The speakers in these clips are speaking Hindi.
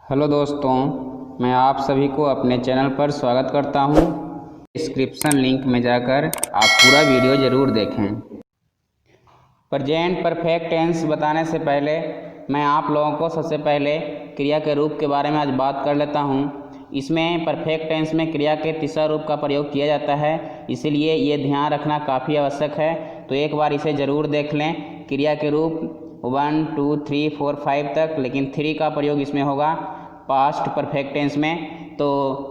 हेलो दोस्तों, मैं आप सभी को अपने चैनल पर स्वागत करता हूं। डिस्क्रिप्शन लिंक में जाकर आप पूरा वीडियो ज़रूर देखें। प्रेजेंट परफेक्ट टेंस बताने से पहले मैं आप लोगों को सबसे पहले क्रिया के रूप के बारे में आज बात कर लेता हूं। इसमें परफेक्ट टेंस में क्रिया के तीसरा रूप का प्रयोग किया जाता है, इसीलिए ये ध्यान रखना काफ़ी आवश्यक है। तो एक बार इसे ज़रूर देख लें। क्रिया के रूप 1, 2, 3, 4, 5 तक, लेकिन 3 का प्रयोग इसमें होगा पास्ट परफेक्ट टेंस में। तो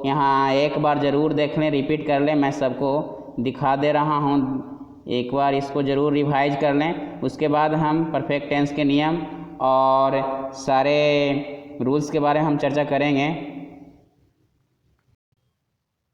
यहाँ एक बार ज़रूर देख लें, रिपीट कर लें। मैं सबको दिखा दे रहा हूँ, एक बार इसको ज़रूर रिवाइज कर लें। उसके बाद हम परफेक्ट टेंस के नियम और सारे रूल्स के बारे में हम चर्चा करेंगे।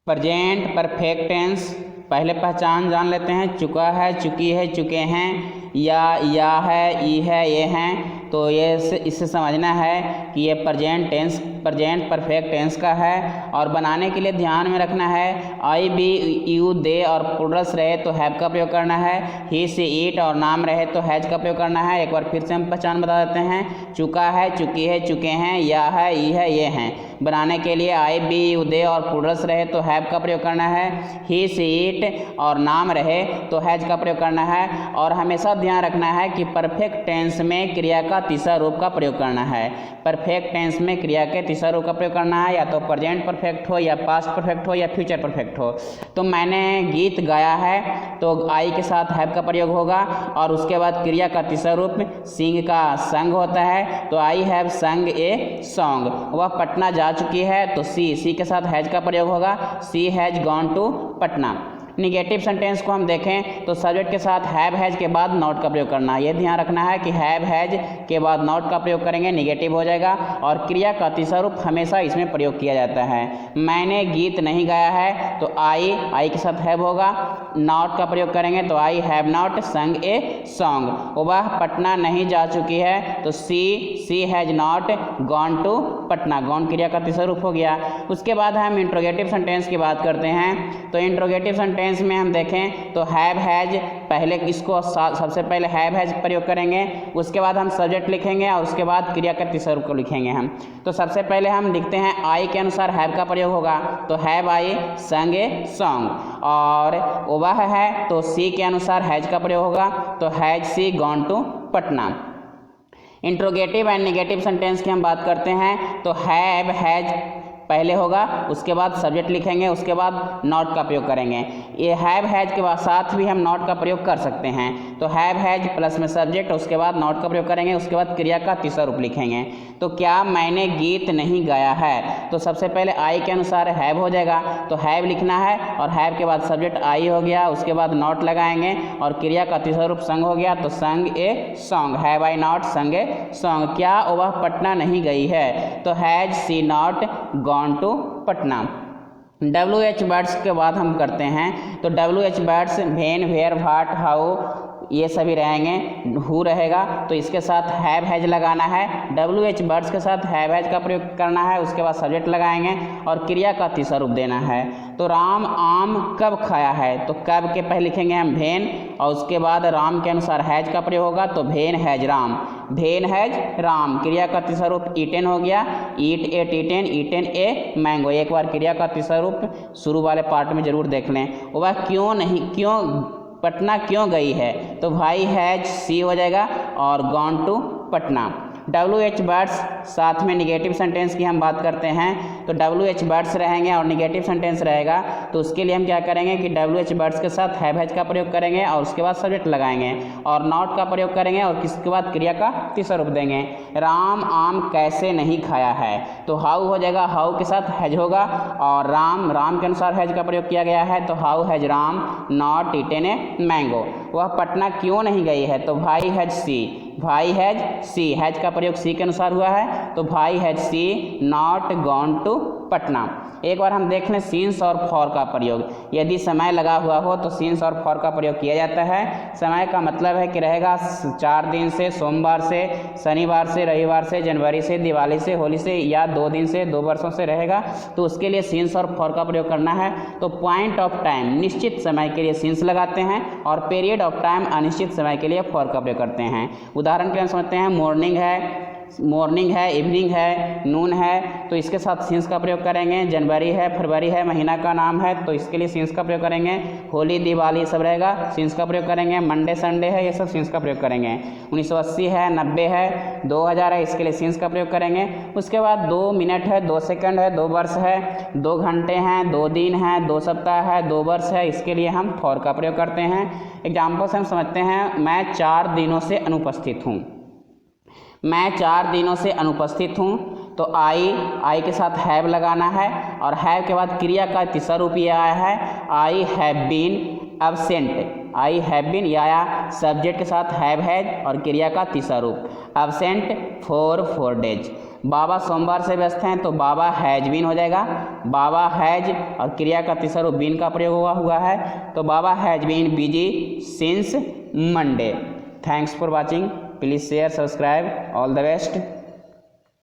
प्रेजेंट परफेक्ट टेंस पहले पहचान जान लेते हैं। चुका है, चुकी है, चुके हैं, या है, ई है, ये हैं। तो ये इससे समझना है कि ये प्रेजेंट परफेक्ट टेंस का है। और बनाने के लिए ध्यान में रखना है आई, बी, यू, दे और प्लूरल्स रहे तो हैव का प्रयोग करना है। ही, सी, इट और नाम रहे तो हैज का प्रयोग करना है। एक बार फिर से हम पहचान बता देते हैं। चुका है, चुकी है, चुके हैं, या है, ई है, ये हैं। बनाने के लिए आई, बी, यू, दे और प्लूरल्स रहे तो हैव का प्रयोग करना है। ही, सी, इट और नाम रहे तो हैज का प्रयोग करना है। और हमेशा ध्यान रखना है कि परफेक्ट टेंस में क्रिया का तीसरा रूप का प्रयोग करना है। परफेक्ट टेंस में क्रिया के तीसरा रूप का प्रयोग करना है, या तो प्रेजेंट परफेक्ट हो, या पास्ट परफेक्ट हो, या फ्यूचर परफेक्ट हो। तो मैंने गीत गाया है तो आई के साथ हैव का प्रयोग होगा। और उसके बाद क्रिया का तीसरा रूप सिंग का संग होता है, तो आई हैव संग ए सॉन्ग। वह पटना जा चुकी है तो सी के साथ हैज का प्रयोग होगा। She has gone to Patna. Negative sentence को हम देखें तो सब्जेक्ट के साथ हैव हैज के बाद नॉट का प्रयोग करना है। ये ध्यान रखना है कि हैव हैज के बाद नॉट का प्रयोग करेंगे, निगेटिव हो जाएगा। और क्रिया का तीसरा रूप हमेशा इसमें प्रयोग किया जाता है। मैंने गीत नहीं गाया है तो आई के साथ हैव होगा। नॉट का प्रयोग करेंगे तो आई हैव नॉट संग ए सॉन्ग। वह पटना नहीं जा चुकी है तो she has not gone to Patna. Gone क्रिया का तीसरा रूप हो गया। उसके बाद हम इंट्रोगेटिव सेंटेंस की बात करते हैं। तो इंट्रोगेटिव सेंटेंस में हम देखें तो हैव हैज, पहले इसको सबसे पहले हैव हैज प्रयोग करेंगे। उसके बाद हम सब्जेक्ट लिखेंगे और उसके बाद क्रिया का तीसरा रूप को लिखेंगे हम। तो सबसे पहले हम लिखते हैं आई के अनुसार हैव का प्रयोग होगा, तो हैव आई संग ए सॉन्ग। और वह है तो सी के अनुसार हैज का प्रयोग होगा, तो has she gone to Patna. Interrogative and negative sentence की हम बात करते हैं तो हैव हैज पहले होगा, उसके बाद सब्जेक्ट लिखेंगे, उसके बाद नॉट का प्रयोग करेंगे। ये हैव हैज के बाद साथ भी हम नॉट का प्रयोग कर सकते हैं। तो हैव हैज प्लस में सब्जेक्ट, उसके बाद नॉट का प्रयोग करेंगे, उसके बाद क्रिया का तीसरा रूप लिखेंगे। तो क्या मैंने गीत नहीं गाया है, तो सबसे पहले आई के अनुसार हैव हो जाएगा, तो हैव लिखना है और हैव के बाद सब्जेक्ट आई हो गया, उसके बाद नॉट लगाएंगे और क्रिया का तीसरा रूप संग हो गया, तो संग a song. Have I not संग ए सॉन्ग। क्या वह पटना नहीं गई है, तो has she not gone to Patna. WH words के बाद हम करते हैं तो WH words when, where, what, how ये सभी रहेंगे। हु रहेगा तो इसके साथ हैव हैज लगाना है। WH वर्ड्स के साथ हैव हैज का प्रयोग करना है, उसके बाद सब्जेक्ट लगाएंगे और क्रिया का तीसरा रूप देना है। तो राम आम कब खाया है, तो कब के पहले लिखेंगे हम वेन और उसके बाद राम के अनुसार हैज का प्रयोग होगा, तो when has Ram. When has Ram. क्रिया का तीसरा रूप ईटेन हो गया, eat ate eaten, eaten a mango. एक बार क्रिया का तीसरा रूप शुरू वाले पार्ट में जरूर देख लें। वह क्यों पटना क्यों गई है, तो भाई हैज सी हो जाएगा और gone to Patna. WH words साथ में निगेटिव सेंटेंस की हम बात करते हैं तो WH वर्ड्स रहेंगे और निगेटिव सेंटेंस रहेगा। तो उसके लिए हम क्या करेंगे कि WH वर्ड्स के साथ हैव हैज का प्रयोग करेंगे और उसके बाद सब्जेक्ट लगाएंगे और नॉट का प्रयोग करेंगे और इसके बाद क्रिया का तीसरा रूप देंगे। राम आम कैसे नहीं खाया है, तो हाउ हो जाएगा, हाउ के साथ हैज होगा और राम के अनुसार हैज का प्रयोग किया गया है, तो how has Ram not eaten a mango. वह पटना क्यों नहीं गई है, तो भाई हैज सी, हैज का प्रयोग सी के अनुसार हुआ है, तो भाई has she not gone to Patna. एक बार हम देख लें सीन्स और फॉर का प्रयोग। यदि समय लगा हुआ हो तो सीन्स और फॉर का प्रयोग किया जाता है। समय का मतलब है कि रहेगा 4 दिन से, सोमवार से, शनिवार से, रविवार से, जनवरी से, दिवाली से, होली से, या 2 दिन से, 2 वर्षों से रहेगा, तो उसके लिए सीन्स और फॉर का प्रयोग करना है। तो पॉइंट ऑफ टाइम निश्चित समय के लिए सीन्स लगाते हैं और पीरियड ऑफ टाइम अनिश्चित समय के लिए फॉर का प्रयोग करते हैं। उदाहरण के लिए समझते हैं, मॉर्निंग है, मॉर्निंग है, इवनिंग है, नून है, तो इसके साथ सिंस का प्रयोग करेंगे। जनवरी है, फरवरी है, महीना का नाम है, तो इसके लिए सिंस का प्रयोग करेंगे। होली, दिवाली सब रहेगा, सिंस का प्रयोग करेंगे। मंडे, संडे है, ये सब सिंस का प्रयोग करेंगे। 1980 है, 90 है, 2000 है, इसके लिए सिंस का प्रयोग करेंगे। उसके बाद 2 मिनट है, 2 सेकंड है, 2 वर्ष है, 2 घंटे हैं, 2 दिन है, 2 सप्ताह है, 2 वर्ष है, इसके लिए हम फॉर का प्रयोग करते हैं। एग्जाम्पल से हम समझते हैं, मैं 4 दिनों से अनुपस्थित हूँ। मैं 4 दिनों से अनुपस्थित हूँ, तो आई के साथ हैव लगाना है, और हैव के बाद क्रिया का तीसरा रूप ये आया है, I have been absent. I have been ये आया, सब्जेक्ट के साथ हैव हैज और क्रिया का तीसरा रूप एब्सेंट फॉर 4 डेज। बाबा सोमवार से व्यस्त हैं, तो बाबा हैज बीन हो जाएगा। बाबा हैज और क्रिया का तीसरा रूप बीन का प्रयोग हुआ है, तो बाबा has been busy since Monday. Thanks for watching. Please share, subscribe. All the best.